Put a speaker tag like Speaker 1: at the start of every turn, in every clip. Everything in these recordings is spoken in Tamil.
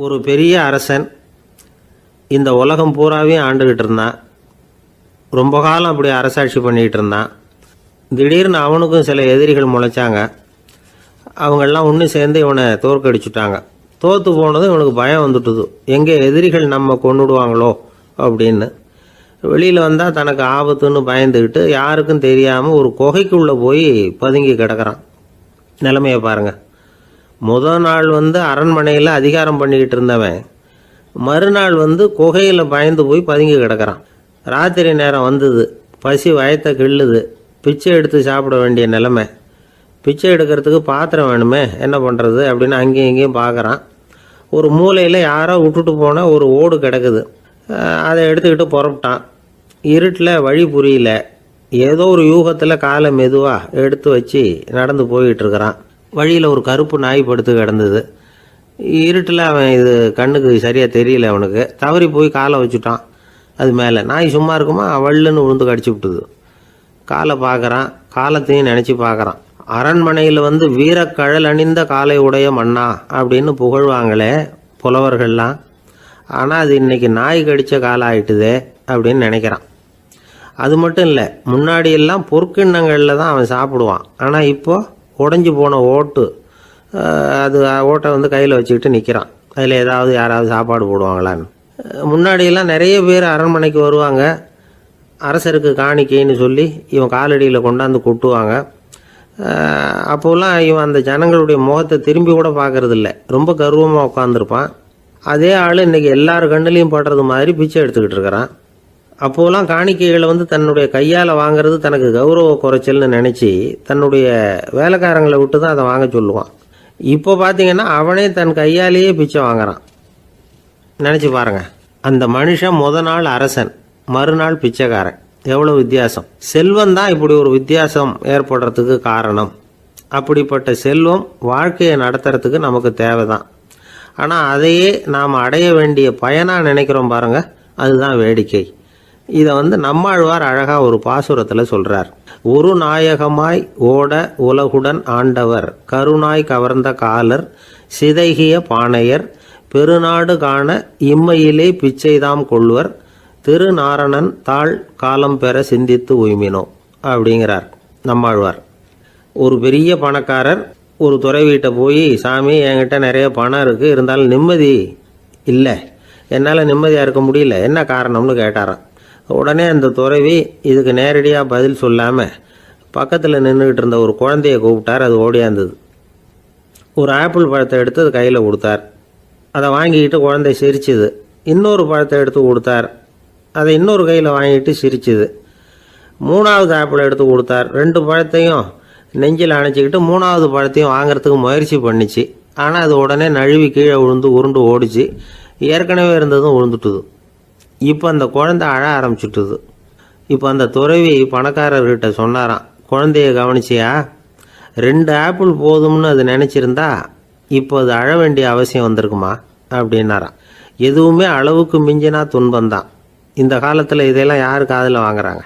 Speaker 1: ஒரு பெரிய அரசன் இந்த உலகம் பூராவையும் ஆண்டுகிட்டு இருந்தான். ரொம்ப காலம் அப்படி அரசாட்சி பண்ணிக்கிட்டு இருந்தான். திடீர்னு அவனுக்கும் சில எதிரிகள் முளைச்சாங்க. அவங்கெல்லாம் ஒன்று சேர்ந்து இவனை தோற்கடிச்சுட்டாங்க. தோற்று போனதும் இவனுக்கு பயம் வந்துட்டுது, எங்கே எதிரிகள் நம்ம கொண்டுடுவாங்களோ அப்படின்னு. வெளியில் வந்தால் தனக்கு ஆபத்துன்னு பயந்துக்கிட்டு யாருக்கும் தெரியாமல் ஒரு குகைக்குள்ளே போய் பதுங்கி கிடக்கிறான். நிலைமையை பாருங்கள். முதல் நாள் அரண்மனையில் அதிகாரம் பண்ணிக்கிட்டு இருந்தவன் மறுநாள் குகையில் பயந்து போய் பதுங்கி கிடக்கிறான். ராத்திரி நேரம் வந்தது, பசி வயத்தை கிள்ளுது, பிச்சை எடுத்து சாப்பிட வேண்டிய நிலைமை. பிச்சை எடுக்கிறதுக்கு பாத்திரம் வேணுமே, என்ன பண்ணுறது அப்படின்னு அங்கேயும் இங்கேயும் பார்க்குறான். ஒரு மூலையில் யாரோ விட்டுட்டு போன ஒரு ஓடு கிடக்குது. அதை எடுத்துக்கிட்டு புறப்பட்டான். இருட்டில் வழி புரியல. ஏதோ ஒரு யூகத்தில் காலை மெதுவாக எடுத்து வச்சு நடந்து போயிட்டுருக்கிறான். வழியில் ஒரு கருப்பு நாய் படுத்து கிடந்தது. இருட்டில் அவன் இது கண்ணுக்கு சரியாக தெரியல. அவனுக்கு தவறி போய் காலை வச்சுட்டான் அது மேலே. நாய் சும்மா இருக்குமா, வள்ளுன்னு விழுந்து கடிச்சு விட்டுது. காலை பார்க்குறான், காலத்தையும் நினச்சி பார்க்குறான். அரண்மனையில் வீரக்கழல் அணிந்த காலை உடைய மன்னா அப்படின்னு புகழ்வாங்களே புலவர்கள்லாம். ஆனால் அது இன்றைக்கி நாய் கடித்த காலம் ஆகிட்டுதே அப்படின்னு நினைக்கிறான். அது மட்டும் இல்லை, முன்னாடியெல்லாம் பொற்கிண்ணங்களில் தான் அவன் சாப்பிடுவான். ஆனால் இப்போது உடஞ்சி போன ஓட்டு, அது ஓட்டை கையில் வச்சுக்கிட்டு நிற்கிறான். அதில் யாராவது சாப்பாடு போடுவாங்களான்னு. முன்னாடியெல்லாம் நிறைய பேர் அரண்மனைக்கு வருவாங்க. அரசருக்கு காணிக்கைன்னு சொல்லி இவன் காலடியில் கொண்டாந்து கொட்டுவாங்க. அப்போல்லாம் இவன் அந்த ஜனங்களுடைய முகத்தை திரும்பி கூட பார்க்கறதில்ல. ரொம்ப கர்வமாக உட்காந்துருப்பான். அதே ஆள் இன்றைக்கி எல்லார் கண்ணுலேயும் படுறது மாதிரி பிச்சை எடுத்துக்கிட்டு இருக்கிறான். அப்போலாம் காணிக்கைகளை தன்னுடைய கையால் வாங்கிறது தனக்கு கௌரவ குறைச்சல்னு நினச்சி தன்னுடைய வேலைக்காரங்களை விட்டு தான் அதை வாங்க சொல்லுவான். இப்போ பார்த்தீங்கன்னா அவனே தன் கையாலேயே பிச்சை வாங்குறான். நினச்சி பாருங்கள், அந்த மனுஷன் நாள் அரசன், மறுநாள் பிச்சைக்காரன். எவ்வளோ வித்தியாசம்! செல்வம் தான் இப்படி ஒரு வித்தியாசம் ஏற்படுறதுக்கு காரணம். அப்படிப்பட்ட செல்வம் வாழ்க்கையை நடத்துறதுக்கு நமக்கு தேவைதான். ஆனால் அதையே நாம் அடைய வேண்டிய பயனாக நினைக்கிறோம் பாருங்கள், அதுதான் வேடிக்கை. இதை நம்மாழ்வார் அழகாக ஒரு பாசுரத்தில் சொல்கிறார். ஒரு நாயகமாய் ஓட உலகுடன் ஆண்டவர், கருணாய் கவர்ந்த காலர், சிதைகிய பானையர், பெருநாடு காண இம்மையிலே பிச்சைதாம் கொள்வர், திருநாரணன் தாழ் காலம் பெற சிந்தித்து உய்மினோ அப்படிங்கிறார் நம்மாழ்வார். ஒரு பெரிய பணக்காரர் ஒரு துறவிகிட்ட போய், சாமி என்கிட்ட நிறைய பணம் இருக்குது, இருந்தாலும் நிம்மதி இல்லை, என்னால் நிம்மதியாக இருக்க முடியல, என்ன காரணம்னு கேட்டாராம். உடனே அந்த துறவி இதுக்கு நேரடியாக பதில் சொல்லாமல் பக்கத்தில் நின்றுக்கிட்டு இருந்த ஒரு குழந்தைய கூப்பிட்டார். அது ஓடியாந்தது. ஒரு ஆப்பிள் பழத்தை எடுத்து அது கையில் கொடுத்தார். அதை வாங்கிக்கிட்டு குழந்தை சிரிச்சுது. இன்னொரு பழத்தை எடுத்து கொடுத்தார். அதை இன்னொரு கையில் வாங்கிட்டு சிரிச்சுது. மூணாவது ஆப்பிள் எடுத்து கொடுத்தார். 2 பழத்தையும் நெஞ்சில் அணைச்சிக்கிட்டு 3ஆவது பழத்தையும் வாங்கிறதுக்கு முயற்சி பண்ணிச்சு. ஆனால் அது உடனே நழுவி கீழே விழுந்து உருண்டு ஓடிச்சு. ஏற்கனவே இருந்ததும் விழுந்துட்டுது. இப்போ அந்த குழந்தை அழ ஆரம்பிச்சுட்டுது. இப்போ அந்த துறவி பணக்காரர்கிட்ட சொன்னாராம், குழந்தைய கவனிச்சியா, 2 ஆப்பிள் போதும்னு அது நினச்சிருந்தா இப்போ அது அழ வேண்டிய அவசியம் வந்திருக்குமா அப்படின்னாராம். எதுவுமே அளவுக்கு மிஞ்சினா துன்பந்தான். இந்த காலத்தில் இதெல்லாம் யார் காதில் வாங்குறாங்க?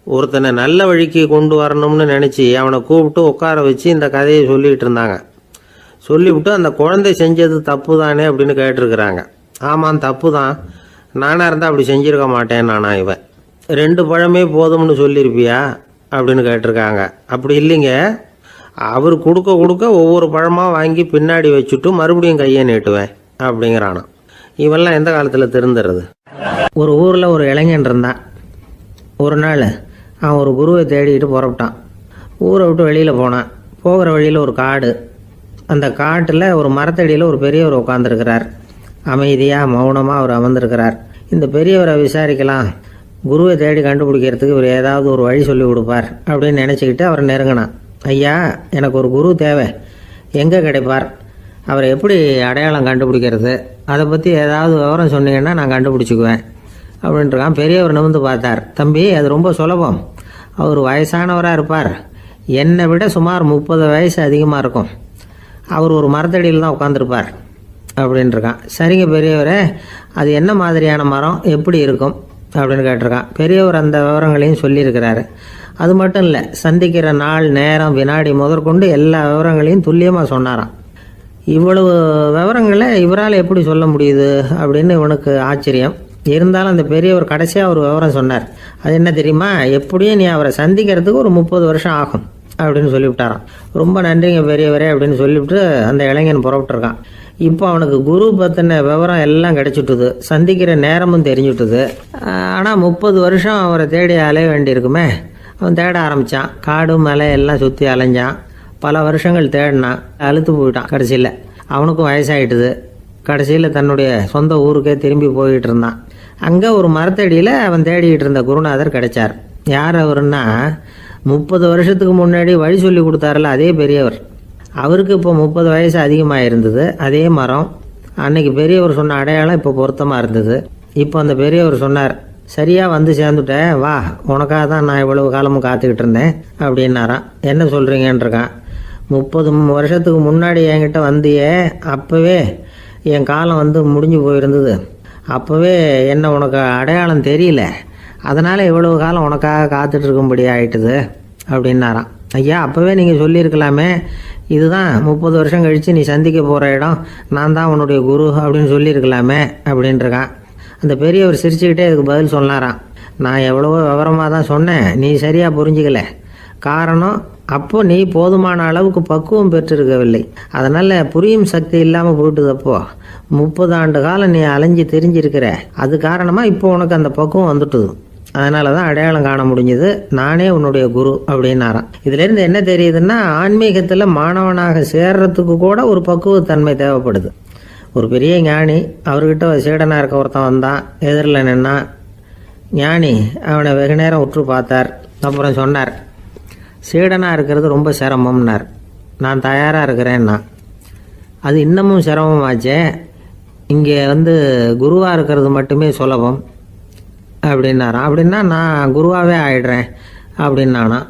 Speaker 1: ஒருத்தனை நல்ல வழிக்கு கொண்டு வரணும்னு நினச்சி அவனை கூப்பிட்டு உட்கார வச்சு இந்த கதையை சொல்லிகிட்டு இருந்தாங்க. சொல்லிவிட்டு அந்த குழந்தை செஞ்சது தப்பு தானே அப்படின்னு கேட்டிருக்கிறாங்க. ஆமாம், தப்பு தான், நானாக இருந்தால் அப்படி செஞ்சுருக்க மாட்டேன் நானா இவன். 2 பழமே போதும்னு சொல்லியிருப்பியா அப்படின்னு கேட்டிருக்காங்க. அப்படி இல்லைங்க, அவர் கொடுக்க கொடுக்க ஒவ்வொரு பழமாக வாங்கி பின்னாடி வச்சுட்டு மறுபடியும் கையை நீட்டுவேன் அப்படிங்கிறானா. இவெல்லாம் எந்த காலத்தில் திருந்துறது? ஒரு ஊரில் ஒரு இளைஞன் இருந்தான். ஒரு நாள் அவன் ஒரு குருவை தேடிக்கிட்டு புறப்பட்டான். ஊரை விட்டு வெளியில் போனான். போகிற வழியில் ஒரு காடு. அந்த காட்டில் ஒரு மரத்தடியில் ஒரு பெரியவர் உட்காந்துருக்கிறார். அமைதியாக மௌனமாக அவர் அமர்ந்திருக்கிறார். இந்த பெரியவரை விசாரிக்கலாம், குருவை தேடி கண்டுபிடிக்கிறதுக்கு இவர் ஏதாவது ஒரு வழி சொல்லி கொடுப்பார் அப்படின்னு நினச்சிக்கிட்டு அவர் நெருங்கினான். ஐயா, எனக்கு ஒரு குரு தேவை, எங்கே கிடைப்பார், அவரை எப்படி அடையாளம் கண்டுபிடிக்கிறது, அதை பற்றி ஏதாவது விவரம் சொன்னீங்கன்னா நான் கண்டுபிடிச்சிக்குவேன் அப்படின்ட்டுருக்கான். பெரியவர் நிமிர்ந்து பார்த்தார். தம்பி, அது ரொம்ப சுலபம். அவர் வயசானவராக இருப்பார், என்னை விட சுமார் 30 வயசு அதிகமாக இருக்கும். அவர் ஒரு மரத்தடியில் தான் உட்காந்துருப்பார் அப்படின்ட்டுருக்கான். சரிங்க பெரியவரே, அது என்ன மாதிரியான மரம், எப்படி இருக்கும் அப்படின்னு கேட்டிருக்கான். பெரியவர் அந்த விவரங்களையும் சொல்லியிருக்கிறாரு. அது மட்டும் இல்லை, சந்திக்கிற நாள், நேரம், வினாடி முதற்கொண்டு எல்லா விவரங்களையும் துல்லியமாக சொன்னாராம். இவ்வளவு விவரங்களை இவரால் எப்படி சொல்ல முடியுது அப்படின்னு இவனுக்கு ஆச்சரியம். இருந்தாலும் அந்த பெரியவர் கடைசியாக ஒரு விவரம் சொன்னார். அது என்ன தெரியுமா? எப்படியும் நீ அவரை சந்திக்கிறதுக்கு ஒரு 30 வருஷம் ஆகும் அப்படின்னு சொல்லிவிட்டாரான். ரொம்ப நன்றிங்க பெரியவரே அப்படின்னு சொல்லிவிட்டு அந்த இளைஞன் புறப்பட்டுருக்கான். இப்போ அவனுக்கு குரு பற்றின விவரம் எல்லாம் கிடைச்சிட்டுது, சந்திக்கிற நேரமும் தெரிஞ்சுட்டுது. ஆனால் 30 வருஷம் அவரை தேடி அலைய வேண்டியிருக்குமே. அவன் தேட ஆரம்பித்தான். காடு மலை எல்லாம் சுற்றி அலைஞ்சான். பல வருஷங்கள் தேடினான். அழுத்து போயிட்டான். கடைசியில் அவனுக்கும் வயசாகிட்டுது. கடைசியில் தன்னுடைய சொந்த ஊருக்கே திரும்பி போயிட்டு இருந்தான். அங்கே ஒரு மரத்தடியில் அவன் தேடிக்கிட்டு இருந்த குருநாதர் கிடைச்சார். யார் அவருன்னா, 30 வருஷத்துக்கு முன்னாடி வழி சொல்லி கொடுத்தாருல அதே பெரியவர். அவருக்கு இப்போ 30 வயசு அதிகமாக இருந்தது. அதே மரம். அன்னைக்கு பெரியவர் சொன்ன அடையாளம் இப்போ பொருத்தமாக இருந்தது. இப்போ அந்த பெரியவர் சொன்னார், சரியாக வந்து சேர்ந்துட்டேன், வா, உனக்காக தான் நான் இவ்வளவு காலமும் காத்துக்கிட்டு இருந்தேன் அப்படின்னாரான். என்ன சொல்கிறீங்கன்றிருக்கான். 30 வருஷத்துக்கு முன்னாடி என்கிட்ட வந்தியே, அப்போவே என் காலம் வந்து முடிஞ்சு போயிருந்தது. அப்போவே என்ன உனக்கு அடையாளம் தெரியல, அதனால் இவ்வளவு காலம் உனக்காக காத்துட்டு இருக்கும்படி ஆயிட்டுது அப்படின்னாரான். ஐயா, அப்போவே நீங்கள் சொல்லியிருக்கலாமே, இதுதான் 30 வருஷம் கழித்து நீ சந்திக்க போகிற இடம், நான் தான் உன்னுடைய குரு அப்படின்னு சொல்லியிருக்கலாமே அப்படின்ட்டுருக்கான். அந்த பெரியவர் சிரிச்சுக்கிட்டே இதுக்கு பதில் சொன்னாராம். நான் எவ்வளவோ விவரமாக தான் சொன்னேன், நீ சரியாக புரிஞ்சிக்கல. காரணம், அப்போ நீ போதுமான அளவுக்கு பக்குவம் பெற்றிருக்கவில்லை. அதனால் புரியும் சக்தி இல்லாமல் போயிட்டுது. அப்போ 30 ஆண்டு காலம் நீ அலைஞ்சி தெரிஞ்சிருக்கிற, அது காரணமாக இப்போ உனக்கு அந்த பக்குவம் வந்துட்டுது. அதனால தான் அடையாளம் காண முடிஞ்சது, நானே உன்னுடைய குரு அப்படின்னாராம். இதுலேருந்து என்ன தெரியுதுன்னா, ஆன்மீகத்தில் மாணவனாக சேர்றதுக்கு கூட ஒரு பக்குவத்தன்மை தேவைப்படுது. ஒரு பெரிய ஞானி, அவர்கிட்ட சீடனாக இருக்க ஒருத்தன் வந்தான். எதிரில் நின்னான். ஞானி அவனை வெகு நேரம் உற்று பார்த்தார். அப்புறம் சொன்னார், சீடனாக இருக்கிறது ரொம்ப சிரமம்னார். நான் தயாராக இருக்கிறேன்னா. அது இன்னமும் சிரமமாச்சே, இங்கே வந்து குருவாக இருக்கிறது மட்டுமே சுலபம் அப்படின்னாரான். அப்படின்னா நான் குருவாகவே ஆயிடுறேன் அப்படின்னானா.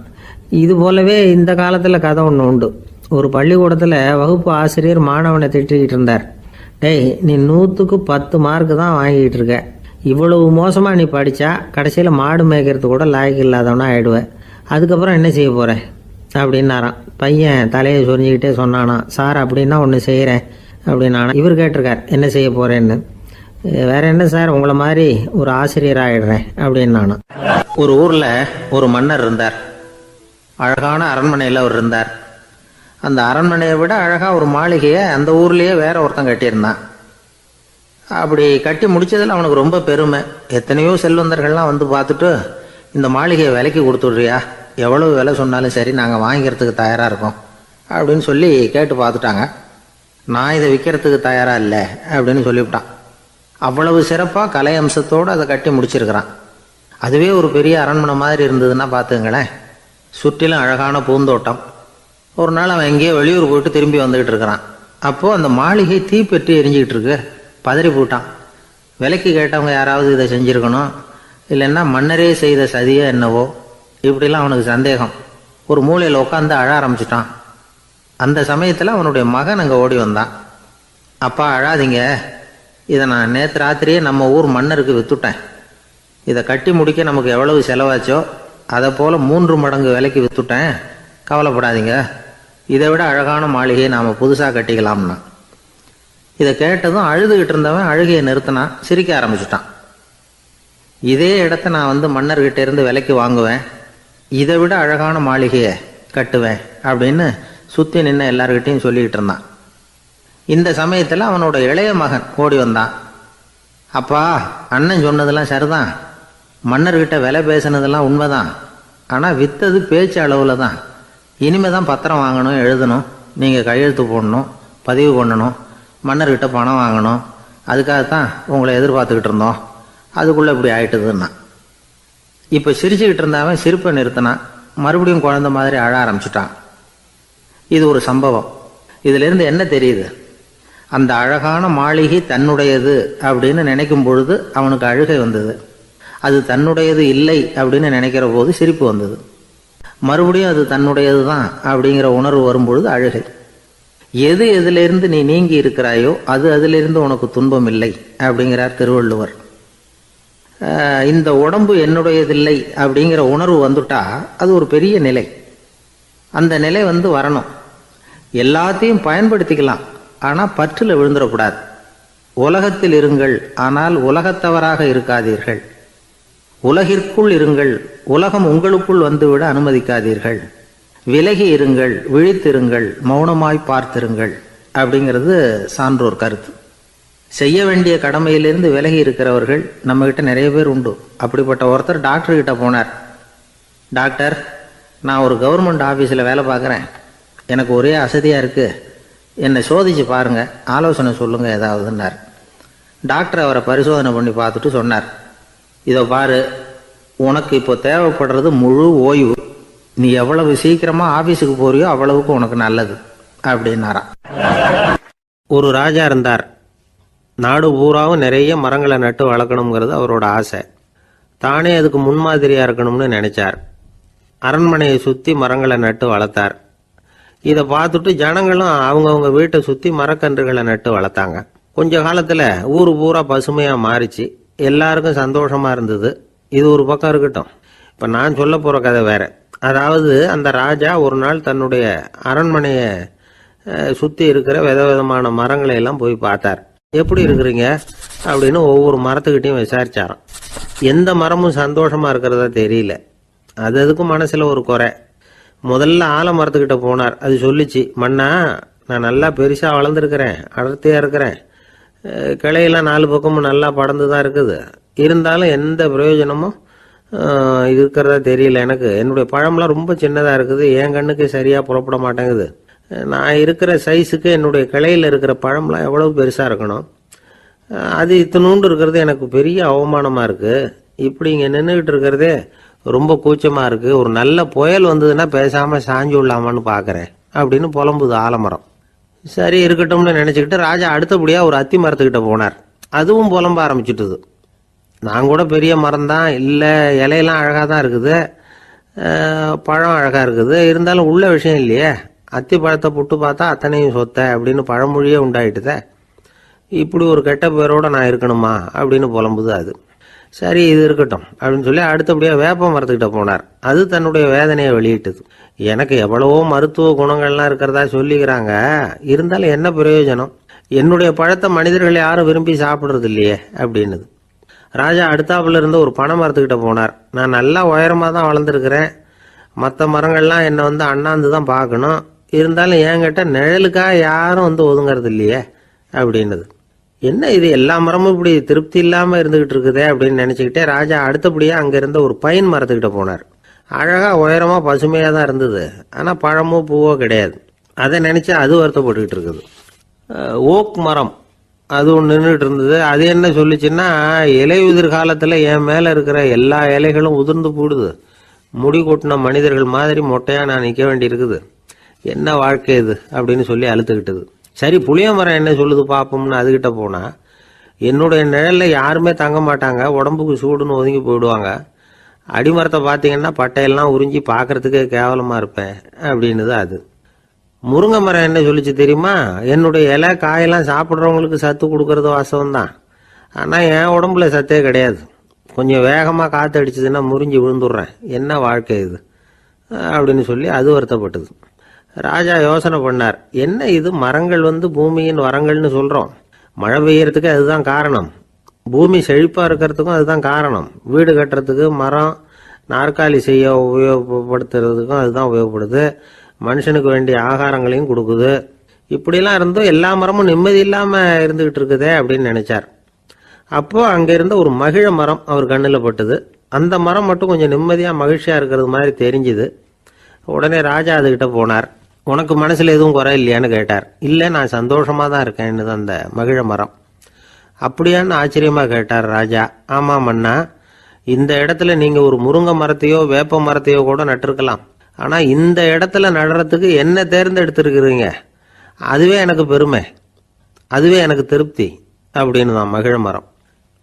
Speaker 1: இது போலவே இந்த காலத்தில் கதை ஒன்று உண்டு. ஒரு பள்ளிக்கூடத்தில் வகுப்பு ஆசிரியர் மாணவனை திட்டிக்கிட்டு இருந்தார். டேய், நீ 100க்கு 10 மார்க்கு தான் வாங்கிக்கிட்டு இருக்க. இவ்வளவு மோசமாக நீ படித்தா கடைசியில் மாடு மேய்க்கிறது கூட லாய்க்கு இல்லாதவனா ஆயிடுவேன். அதுக்கப்புறம் என்ன செய்ய போகிறேன் அப்படின்னாரான். பையன் தலையை சொரிஞ்சிக்கிட்டே சொன்னானா, சார் அப்படின்னா ஒன்று செய்கிறேன் அப்படின்னானா. இவர் கேட்டிருக்கார், என்ன செய்ய போகிறேன்னு. வேற என்ன சார், உங்களை மாதிரி ஒரு ஆசிரியர் ஆயிடுறேன் அப்படின்னானா. ஒரு ஊரில் ஒரு மன்னர் இருந்தார். அழகான அரண்மனையில் அவர் இருந்தார். அந்த அரண்மனையை விட அழகாக ஒரு மாளிகையை அந்த ஊர்லேயே வேற ஒருத்தன் கட்டியிருந்தான். அப்படி கட்டி முடிச்சதில் அவனுக்கு ரொம்ப பெருமை. எத்தனையோ செல்வந்தர்கள்லாம் வந்து பார்த்துட்டு, இந்த மாளிகையை விலைக்கு கொடுத்துட்றியா, எவ்வளவு விலை சொன்னாலும் சரி நாங்கள் வாங்கிக்கிறதுக்கு தயாராக இருக்கோம் அப்படின்னு சொல்லி கேட்டு பார்த்துட்டாங்க. நான் இதை விற்கிறதுக்கு தயாராக இல்லை அப்படின்னு சொல்லிவிட்டான். அவ்வளவு சிறப்பாக கலை அம்சத்தோடு அதை கட்டி முடிச்சிருக்கிறான். அதுவே ஒரு பெரிய அரண்மனை மாதிரி இருந்ததுன்னா பார்த்துங்களேன். சுற்றிலும் அழகான பூந்தோட்டம். ஒரு நாள் அவன் எங்கேயோ வெளியூர் போயிட்டு திரும்பி வந்துக்கிட்டு இருக்கிறான். அப்போது அந்த மாளிகை தீப்பெட்டி எரிஞ்சிக்கிட்டு இருக்கு. பதறி போட்டான். விலைக்கு கேட்டவங்க யாராவது இதை செஞ்சுருக்கணும், இல்லைன்னா மன்னரே செய்த சதியோ என்னவோ, இப்படிலாம் அவனுக்கு சந்தேகம். ஒரு மூலையில் உட்காந்து அழ ஆரம்பிச்சிட்டான். அந்த சமயத்தில் அவனுடைய மகன் அங்கே ஓடி வந்தான். அப்பா அழாதீங்க, இதை நான் நேற்று ராத்திரியே நம்ம ஊர் மன்னருக்கு விற்றுட்டேன். இதை கட்டி முடிக்க நமக்கு எவ்வளவு செலவாச்சோ அதை போல் 3 மடங்கு விலைக்கு விற்றுட்டேன். கவலைப்படாதீங்க, இதை விட அழகான மாளிகையை நாம் புதுசாக கட்டிக்கலாம்னா. இதை கேட்டதும் அழுதுகிட்டு இருந்தவன் அழுகையை நிறுத்தினான். சிரிக்க ஆரம்பிச்சிட்டான். இதே இடத்த நான் வந்து மன்னர்கிட்ட இருந்து விலைக்கு வாங்குவேன், இதை விட அழகான மாளிகையை கட்டுவேன் அப்படின்னு சுற்றி நின்று எல்லார்கிட்டையும் சொல்லிக்கிட்டு இருந்தான். இந்த சமயத்தில் அவனோட இளைய மகன் ஓடி வந்தான். அப்பா, அண்ணன் சொன்னதெல்லாம் சரிதான், மன்னர்கிட்ட விலை பேசினதெல்லாம் உண்மைதான், ஆனால் விற்றது பேச்சு அளவில் தான். இனிமே தான் பத்திரம் வாங்கணும், எழுதணும், நீங்கள் கையெழுத்து போடணும், பதிவு பண்ணணும், மன்னர்கிட்ட பணம் வாங்கணும். அதுக்காகத்தான் உங்களை எதிர்பார்த்துக்கிட்டு இருந்தோம். அதுக்குள்ளே இப்படி ஆயிட்டுதுன்னா. இப்போ சிரிச்சுக்கிட்டு இருந்தாவன் சிரிப்பை நிறுத்தினான். மறுபடியும் குழந்தை மாதிரி அழ ஆரம்பிச்சிட்டான். இது ஒரு சம்பவம். இதிலிருந்து என்ன தெரியுது? அந்த அழகான மாளிகை தன்னுடையது அப்படின்னு நினைக்கும் பொழுது அவனுக்கு அழுகை வந்தது. அது தன்னுடையது இல்லை அப்படின்னு நினைக்கிற போது சிரிப்பு வந்தது. மறுபடியும் அது தன்னுடையது தான் அப்படிங்கிற உணர்வு வரும்பொழுது அழுகை. எது எதிலிருந்து நீ நீங்கி இருக்கிறாயோ அது அதிலிருந்து உனக்கு துன்பம் இல்லை அப்படிங்கிறார் திருவள்ளுவர். இந்த உடம்பு என்னுடையதில்லை அப்படிங்கிற உணர்வு வந்துட்டா அது ஒரு பெரிய நிலை. அந்த நிலை வந்து வரணும். எல்லாத்தையும் பயன்படுத்திக்கலாம், ஆனால் பற்றில் விழுந்துடக்கூடாது. உலகத்தில் இருங்கள், ஆனால் உலகத்தவராக இருக்காதீர்கள். உலகிற்குள் இருங்கள், உலகம் உங்களுக்குள் வந்துவிட அனுமதிக்காதீர்கள். விலகி இருங்கள், விழித்திருங்கள், மௌனமாய் பார்த்திருங்கள் அப்படிங்கிறது சான்றோர் கருத்து. செய்ய வேண்டிய கடமையிலிருந்து விலகி இருக்கிறவர்கள் நம்மகிட்ட நிறைய பேர் உண்டு. அப்படிப்பட்ட ஒருத்தர் டாக்டர்கிட்ட போனார். டாக்டர், நான் ஒரு கவர்மெண்ட் ஆஃபீஸில் வேலை பார்க்குறேன், எனக்கு ஒரே அசதியாக இருக்குது, என்னை சோதிச்சு பாருங்கள், ஆலோசனை சொல்லுங்கள் ஏதாவதுன்னார். டாக்டர் அவரை பரிசோதனை பண்ணி பார்த்துட்டு சொன்னார், இதோ பாரு, உனக்கு இப்போ தேவைப்படுறது முழு ஓய்வு. நீ எவ்வளவு சீக்கிரமாக ஆஃபீஸுக்கு போறியோ அவ்வளவுக்கு உனக்கு நல்லது அப்படின்னாராம். ஒரு ராஜா இருந்தார். நாடு பூராவும் நிறைய மரங்களை நட்டு வளர்க்கணுங்கிறது அவரோட ஆசை. தானே அதுக்கு முன்மாதிரியாக இருக்கணும்னு நினைச்சார். அரண்மனையை சுற்றி மரங்களை நட்டு வளர்த்தார். இதை பார்த்துட்டு ஜனங்களும் அவங்கவுங்க வீட்டை சுற்றி மரக்கன்றுகளை நட்டு வளர்த்தாங்க. கொஞ்ச காலத்தில் ஊர் பூரா பசுமையாக மாறிச்சு. எல்லாருக்கும் சந்தோஷமாக இருந்தது. இது ஒரு பக்கம் இருக்கட்டும். இப்போ நான் சொல்ல போகிற கதை வேற. அதாவது, அந்த ராஜா ஒரு நாள் தன்னுடைய அரண்மனையை சுற்றி இருக்கிற விதவிதமான மரங்களை எல்லாம் போய் பார்த்தார். எப்படி இருக்கிறீங்க அப்படின்னு ஒவ்வொரு மரத்துக்கிட்டையும் விசாரிச்சாராம். எந்த மரமும் சந்தோஷமாக இருக்கிறதா தெரியல. அதுக்கும் மனசில் ஒரு குறை. முதல்ல ஆலமரத்துக்கிட்ட போனார். அது சொல்லிச்சு, மண்ணா, நான் நல்லா பெருசாக வளர்ந்துருக்கிறேன், அடர்த்தியாக இருக்கிறேன், கிளையெல்லாம் 4 பக்கமும் நல்லா படர்ந்து தான் இருக்குது, இருந்தாலும் எந்த பிரயோஜனமும் இருக்கிறதா தெரியல எனக்கு. என்னுடைய பழம்லாம் ரொம்ப சின்னதாக இருக்குது, என் கண்ணுக்கு சரியாக புறப்பட மாட்டேங்குது. நான் இருக்கிற சைஸுக்கு என்னுடைய கிளையில் இருக்கிற பழம்லாம் எவ்வளவு பெருசாக இருக்கணும், அது இத்தினூண்டு இருக்கிறது எனக்கு பெரிய அவமானமாக இருக்குது. இப்படி இங்கே நின்றுக்கிட்டு இருக்கிறதே ரொம்ப கூச்சமாக இருக்குது. ஒரு நல்ல புயல் வந்ததுன்னா பேசாமல் சாஞ்சு விடலாமான்னு பார்க்குறேன் அப்படின்னு புலம்புது ஆலமரம். சரி இருக்கட்டும்னு நினச்சிக்கிட்டு ராஜா அடுத்தபடியாக ஒரு அத்தி மரத்துக்கிட்ட போனார். அதுவும் புலம்ப ஆரம்பிச்சுட்டுது. நான் கூட பெரிய மரம் தான், இல்லை இலையெல்லாம் அழகாக தான் இருக்குது, பழம் அழகாக இருக்குது, இருந்தாலும் உள்ள விஷயம் இல்லையே, அத்தி பழத்தை புட்டு பார்த்தா அத்தனையும் சொத்த அப்படின்னு பழமொழியே உண்டாயிட்டுதே, இப்படி ஒரு கெட்ட பேரோடு நான் இருக்கணுமா அப்படின்னு புலம்புது அது. சரி இது இருக்கட்டும் அப்படின்னு சொல்லி அடுத்தபடியாக வேப்ப மரத்துக்கிட்ட போனார். அது தன்னுடைய வேதனையை வெளியிட்டது. எனக்கு எவ்வளவோ மருத்துவ குணங்கள்லாம் இருக்கிறதா சொல்லிக்கிறாங்க, இருந்தாலும் என்ன பிரயோஜனம், என்னுடைய பழத்தை மனிதர்கள் யாரும் விரும்பி சாப்பிட்றது இல்லையே அப்படின்னுது. ராஜா அடுத்தாப்புல இருந்து ஒரு பனை மரத்துக்கிட்ட போனார். நான் நல்லா உயரமாக தான் வளர்ந்துருக்கிறேன், மற்ற மரங்கள்லாம் என்னை அண்ணாந்து தான் பார்க்கணும், இருந்தாலும் என்கிட்ட நிழலுக்காக யாரும் ஒதுங்கிறது இல்லையே அப்படின்னுது. என்ன இது, எல்லா மரமும் இப்படி திருப்தி இல்லாமல் இருந்துகிட்டு இருக்குதே அப்படின்னு நினச்சிக்கிட்டே ராஜா அடுத்தபடியாக அங்கே இருந்த ஒரு பைன் மரத்துக்கிட்ட போனார். அழகாக உயரமாக பசுமையாக தான் இருந்தது, ஆனால் பழமோ பூவோ கிடையாது. அதை நினச்சி அது வருத்தப்பட்டுக்கிட்டு இருக்குது. ஓக் மரம் அது ஒன்று நின்றுட்டு இருந்தது. அது என்ன சொல்லிச்சுன்னா, இலையுதிர் காலத்தில் என் மேலே இருக்கிற எல்லா இலைகளும் உதிர்ந்து போடுது, முடி கொட்டின மனிதர்கள் மாதிரி மொட்டையாக நான் நிற்க வேண்டி இருக்குது, என்ன வாழ்க்கை இது அப்படின்னு சொல்லி அழுத்துக்கிட்டது. சரி புளிய மரம் என்ன சொல்லுது பார்ப்போம்னு அதுகிட்ட போனால், என்னுடைய நிழலில் யாருமே தங்க மாட்டாங்க, உடம்புக்கு சூடுன்னு ஒதுங்கி போயிடுவாங்க, அடிமரத்தை பார்த்தீங்கன்னா பட்டையெல்லாம் உறிஞ்சி பார்க்கறதுக்கே கேவலமாக இருப்பேன் அப்படின்னுது அது. முருங்கை மரம் என்ன சொல்லிச்சு தெரியுமா, என்னுடைய இலை காயெல்லாம் சாப்பிட்றவங்களுக்கு சத்து கொடுக்கறது வாசவம்தான், ஆனால் என் உடம்புல சத்தே கிடையாது, கொஞ்சம் வேகமாக காற்று அடிச்சதுன்னா முறிஞ்சி விழுந்துடுறேன், என்ன வாழ்க்கை இது அப்படின்னு சொல்லி அது வருத்தப்பட்டது. ராஜா யோசனை பண்ணார், என்ன இது, மரங்கள் பூமியின் வரங்கள்னு சொல்கிறோம், மழை பெய்யறதுக்கு அதுதான் காரணம், பூமி செழிப்பாக இருக்கிறதுக்கும் அதுதான் காரணம், வீடு கட்டுறதுக்கு மரம், நாற்காலி செய்ய உபயோகப்படுத்துறதுக்கும் அதுதான் உபயோகப்படுது, மனுஷனுக்கு வேண்டிய ஆகாரங்களையும் கொடுக்குது, இப்படிலாம் இருந்தும் எல்லா மரமும் நிம்மதி இல்லாமல் இருந்துகிட்டு இருக்குதே அப்படின்னு நினைச்சார். அப்போ அங்கே இருந்த ஒரு மகிழ மரம் அவர் கண்ணில் பட்டுது. அந்த மரம் மட்டும் கொஞ்சம் நிம்மதியாக மகிழ்ச்சியாக இருக்கிறது மாதிரி தெரிஞ்சுது. உடனே ராஜா அதுகிட்ட போனார். உனக்கு மனசில் எதுவும் குறை இல்லையான்னு கேட்டார். இல்லை, நான் சந்தோஷமாக தான் இருக்கேன்னு அந்த மகிழ மரம். அப்படியான்னு ஆச்சரியமாக கேட்டார் ராஜா. ஆமாம் மன்னா, இந்த இடத்துல நீங்கள் ஒரு முருங்கை மரத்தையோ வேப்ப மரத்தையோ கூட நட்டிருக்கலாம், ஆனால் இந்த இடத்துல நடுறதுக்கு என்ன தேர்ந்தெடுத்திருக்கிறீங்க, அதுவே எனக்கு பெருமை, அதுவே எனக்கு திருப்தி அப்படின்னு தான் மகிழ மரம்.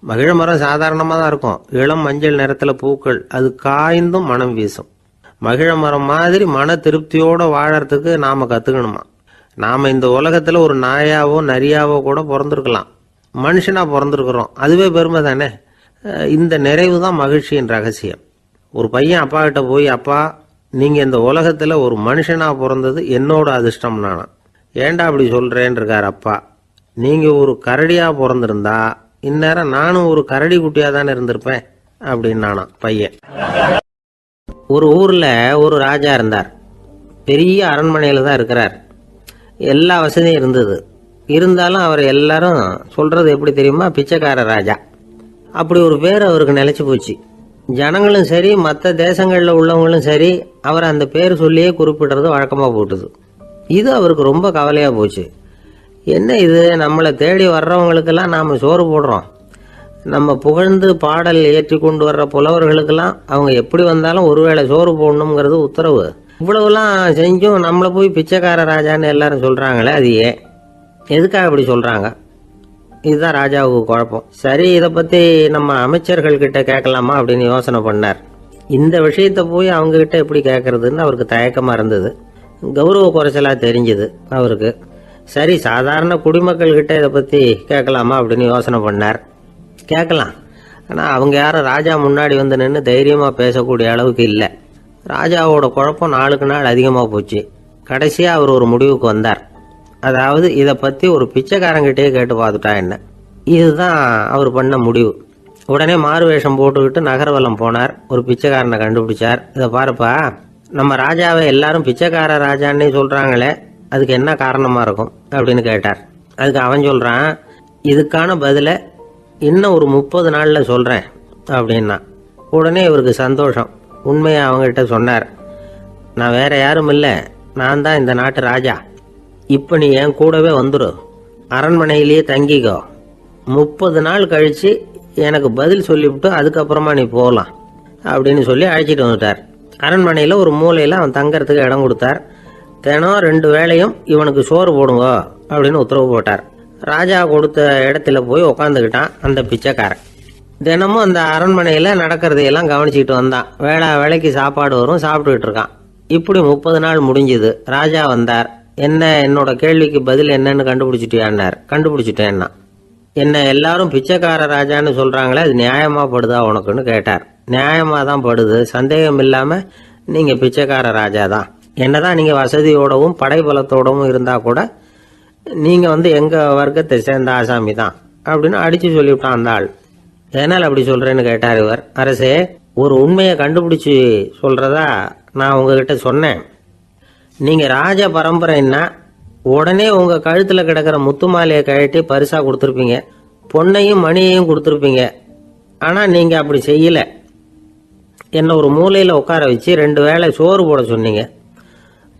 Speaker 1: மகிழ மரம் சாதாரணமாக தான் இருக்கும், இளம் மஞ்சள் நிறத்தில் பூக்கள், அது காய்ந்தும் மனம் வீசும். மகிழ மரம் மாதிரி மன திருப்தியோடு வாழறதுக்கு நாம் கற்றுக்கணுமா. நாம் இந்த உலகத்தில் ஒரு நாயாவோ நரியாவோ கூட பிறந்திருக்கலாம், மனுஷனாக பிறந்திருக்கிறோம், அதுவே பெருமை தானே. இந்த நிறைவு தான் மகிழ்ச்சியின் ரகசியம். ஒரு பையன் அப்பா கிட்ட போய், அப்பா நீங்கள் இந்த உலகத்தில் ஒரு மனுஷனாக பிறந்தது என்னோட அதிர்ஷ்டம் நானா, ஏண்டா அப்படி சொல்கிறேன்னு இருக்கார் அப்பா. நீங்கள் ஒரு கரடியாக பிறந்திருந்தா இந்நேரம் நானும் ஒரு கரடி குட்டியாக தானே இருந்திருப்பேன் அப்படின்னு நானா பையன். ஒரு ஊரில் ஒரு ராஜா இருந்தார். பெரிய அரண்மனையில் தான் இருக்கிறார். எல்லா வசதியும் இருந்தது. இருந்தாலும் அவர் எல்லாரும் சொல்கிறது எப்படி தெரியுமா, பிச்சைக்கார ராஜா. அப்படி ஒரு பேர் அவருக்கு நிலைச்சி போச்சு. ஜனங்களும் சரி, மற்ற தேசங்களில் உள்ளவங்களும் சரி, அவர் அந்த பேர் சொல்லியே குறிப்பிடுறது வழக்கமாக போட்டுது. இது அவருக்கு ரொம்ப கவலையாக போச்சு. என்ன இது, நம்மளை தேடி வர்றவங்களுக்கெல்லாம் நாம் சோறு போடுறோம், நம்ம புகழ்ந்து பாடல் ஏற்றி கொண்டு வர்ற புலவர்களுக்கெல்லாம் அவங்க எப்படி வந்தாலும் ஒருவேளை சோறு போடணுங்கிறது உத்தரவு. இவ்வளவுலாம் செஞ்சும் நம்மளை போய் பிச்சைக்கார ராஜான்னு எல்லாரும் சொல்கிறாங்களே, அது ஏன், எதுக்காக அப்படி சொல்கிறாங்க? இதுதான் ராஜாவுக்கு குழப்பம். சரி, இதை பற்றி நம்ம அமைச்சர்கள்கிட்ட கேட்கலாமா அப்படின்னு யோசனை பண்ணார். இந்த விஷயத்தை போய் அவங்ககிட்ட எப்படி கேட்கறதுன்னு அவருக்கு தயக்கமாக இருந்தது. கௌரவ குறைச்சலாக தெரிஞ்சுது அவருக்கு. சரி, சாதாரண குடிமக்கள்கிட்ட இதை பற்றி கேட்கலாமா அப்படின்னு யோசனை பண்ணார். கேட்கலாம், ஆனால் அவங்க யாரும் ராஜா முன்னாடி வந்து நின்று தைரியமாக பேசக்கூடிய அளவுக்கு இல்லை. ராஜாவோட குழப்பம் நாளுக்கு நாள் அதிகமாக போச்சு. கடைசியாக அவர் ஒரு முடிவுக்கு வந்தார். அதாவது இதை பற்றி ஒரு பிச்சைக்காரங்கிட்டே கேட்டு பார்த்துட்டா என்ன. இதுதான் அவர் பண்ண முடிவு. உடனே மாறு வேஷம் போட்டுக்கிட்டு நகர்வலம் போனார். ஒரு பிச்சைக்காரனை கண்டுபிடிச்சார். இதை பாருப்பா, நம்ம ராஜாவை எல்லாரும் பிச்சைக்கார ராஜான்னே சொல்கிறாங்களே, அதுக்கு என்ன காரணமாக இருக்கும் அப்படின்னு கேட்டார். அதுக்கு அவன் சொல்கிறான், இதுக்கான பதிலை இன்னும் ஒரு 30 நாளில் சொல்கிறேன் அப்படின்னா. உடனே இவருக்கு சந்தோஷம். உண்மையை அவங்ககிட்ட சொன்னார். நான் வேற யாரும் இல்லை, நான் தான் இந்த நாட்டு ராஜா. இப்போ நீ என் கூடவே வந்துடு, அரண்மனையிலேயே தங்கிக்கோ. 30 நாள் கழித்து எனக்கு பதில் சொல்லிவிட்டு அதுக்கப்புறமா நீ போகலாம் அப்படின்னு சொல்லி அழைச்சிட்டு வந்துட்டார். அரண்மனையில் ஒரு மூலையில் அவன் தங்கறதுக்கு இடம் கொடுத்தார். தினம் 2 வேளையும் இவனுக்கு சோறு போடுங்க அப்படின்னு உத்தரவு போட்டார். ராஜா கொடுத்த இடத்துல போய் உக்காந்துக்கிட்டான் அந்த பிச்சைக்காரன். தினமும் அந்த அரண்மனையில் நடக்கிறதையெல்லாம் கவனிச்சிக்கிட்டு வந்தான். வேளைக்கு சாப்பாடு வரும், சாப்பிட்டுக்கிட்டு இருக்கான். இப்படி 30 நாள் முடிஞ்சுது. ராஜா வந்தார். என்ன, என்னோட கேள்விக்கு பதில் என்னன்னு கண்டுபிடிச்சிட்டியான்னார். கண்டுபிடிச்சிட்டேன்னா. என்ன எல்லாரும் பிச்சைக்கார ராஜான்னு சொல்கிறாங்களே, அது நியாயமாக படுதா உனக்குன்னு கேட்டார். நியாயமாக தான் படுது, சந்தேகம் இல்லாமல் நீங்கள் பிச்சைக்கார ராஜா தான். என்னதான் நீங்கள் வசதியோடவும் படைபலத்தோடவும் இருந்தால் கூட நீங்கள் எங்கள் வர்க்கத்தை சேர்ந்த ஆசாமி தான் அப்படின்னு அடித்து சொல்லிவிட்டான் அந்த ஆள். எதனால் அப்படி சொல்கிறேன்னு கேட்டார் இவர். அரசே, ஒரு உண்மையை கண்டுபிடிச்சி சொல்கிறதா நான் உங்ககிட்ட சொன்னேன். நீங்கள் ராஜ பரம்பரைன்னா உடனே உங்கள் கழுத்தில் கிடக்கிற முத்து மாலையை கழட்டி பரிசாக கொடுத்துருப்பீங்க, பொண்ணையும் மணியையும் கொடுத்துருப்பீங்க. ஆனால் நீங்கள் அப்படி செய்யலை. என்னை ஒரு மூலையில் உட்கார வச்சு 2 வேளை சோறு போட சொன்னீங்க.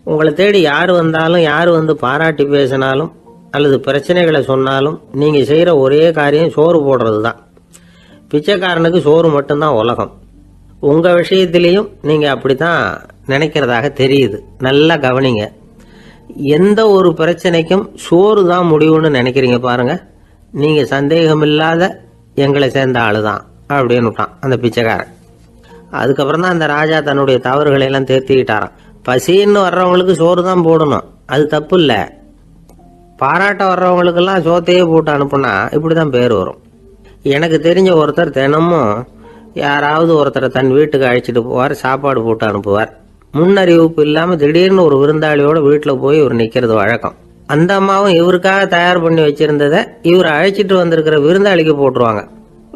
Speaker 1: உங்களை தேடி யார் வந்தாலும், யார் பாராட்டி பேசினாலும் அல்லது பிரச்சனைகளை சொன்னாலும் நீங்கள் செய்கிற ஒரே காரியம் சோறு போடுறது தான். பிச்சைக்காரனுக்கு சோறு மட்டும்தான் உலகம். உங்கள் விஷயத்திலையும் நீங்கள் அப்படி தான் நினைக்கிறதாக தெரியுது. நல்லா கவனிங்க. எந்த ஒரு பிரச்சனைக்கும் சோறு தான் முடிவுன்னு நினைக்கிறீங்க பாருங்கள். நீங்கள் சந்தேகமில்லாத எங்களை சேர்ந்த ஆளு தான் அப்படின்னு விட்டான் அந்த பிச்சைக்காரன். அதுக்கப்புறம் தான் அந்த ராஜா தன்னுடைய தவறுகளை எல்லாம் தேர்த்திக்கிட்டாராம். பசின்னு வர்றவங்களுக்கு சோறு தான் போடணும், அது தப்பு இல்லை. பாராட்ட வர்றவங்களுக்கெல்லாம் சோத்தையே போட்டு அனுப்புனா இப்படி தான் பேர் வரும். எனக்கு தெரிஞ்ச ஒருத்தர் தினமும் யாராவது ஒருத்தரை தன் வீட்டுக்கு அழைச்சிட்டு போவார், சாப்பாடு போட்டு அனுப்புவார். முன்னறிவிப்பு இல்லாமல் திடீர்னு ஒரு விருந்தாளியோட வீட்டில் போய் இவர் நிற்கிறது வழக்கம். அந்த அம்மாவும் இவருக்காக தயார் பண்ணி வச்சிருந்ததை இவர் அழைச்சிட்டு வந்திருக்கிற விருந்தாளிக்கு போட்டுருவாங்க.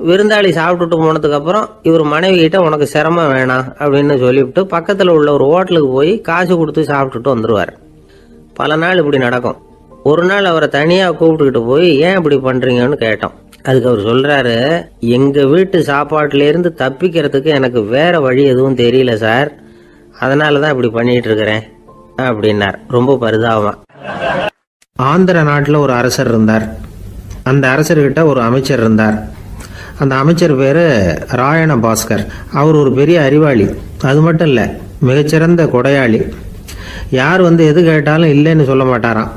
Speaker 1: விருந்தாளி சாப்பிட்டுட்டு போனதுக்கப்புறம் இவர் மனைவி கிட்ட உனக்கு சிரமம் வேணாம் அப்படின்னு சொல்லிவிட்டு பக்கத்தில் உள்ள ஒரு ஹோட்டலுக்கு போய் காசு கொடுத்து சாப்பிட்டுட்டு வந்துடுவார். பல நாள் இப்படி நடக்கும். ஒரு நாள் அவரை தனியாக கூப்பிட்டுக்கிட்டு போய் ஏன் இப்படி பண்ணுறீங்கன்னு கேட்டோம். அதுக்கு அவர் சொல்கிறாரு, எங்கள் வீட்டு சாப்பாட்டிலேருந்து தப்பிக்கிறதுக்கு எனக்கு வேற வழி எதுவும் தெரியல சார், அதனால தான் இப்படி பண்ணிட்டு இருக்கிறேன் அப்படின்னார் ரொம்ப பரிதாபமா. ஆந்திர நாட்டில் ஒரு அரசர் இருந்தார். அந்த அரசர்கிட்ட ஒரு அமைச்சர் இருந்தார். அந்த அமைச்சர் பேர் ராயண பாஸ்கர். அவர் ஒரு பெரிய அறிவாளி. அது மட்டும் இல்லை, மிகச்சிறந்த கொடையாளி. யார் எது கேட்டாலும் இல்லைன்னு சொல்ல மாட்டாராம்.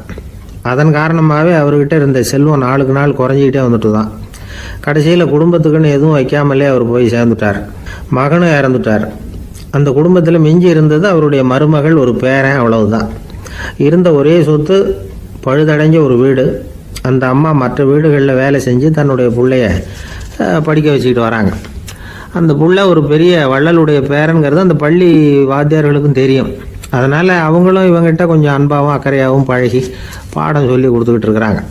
Speaker 1: அதன் காரணமாகவே அவர்கிட்ட இருந்த செல்வம் நாளுக்கு நாள் குறைஞ்சிக்கிட்டே வந்துட்டு தான். கடைசியில் குடும்பத்துக்குன்னு எதுவும் வைக்காமலே அவர் போய் சேர்ந்துட்டார். மகனும் இறந்துட்டார். அந்த குடும்பத்தில் மிஞ்சி இருந்தது அவருடைய மருமகள், ஒரு பேரன், அவ்வளவுதான். இருந்த ஒரே சொத்து பழுதடைஞ்ச ஒரு வீடு. அந்த அம்மா மற்ற வீடுகளில் வேலை செஞ்சு தன்னுடைய பிள்ளைய படிக்க வச்சுக்கிட்டு வராங்க. அந்த புள்ள ஒரு பெரிய வள்ளலுடைய பேரன்கிறது அந்த பள்ளி வாத்தியார்களுக்கும் தெரியும். அதனால் அவங்களும் இவங்ககிட்ட கொஞ்சம் அன்பாகவும் அக்கறையாகவும் பழகி பாடம் சொல்லி கொடுத்துக்கிட்டு இருக்கிறாங்க.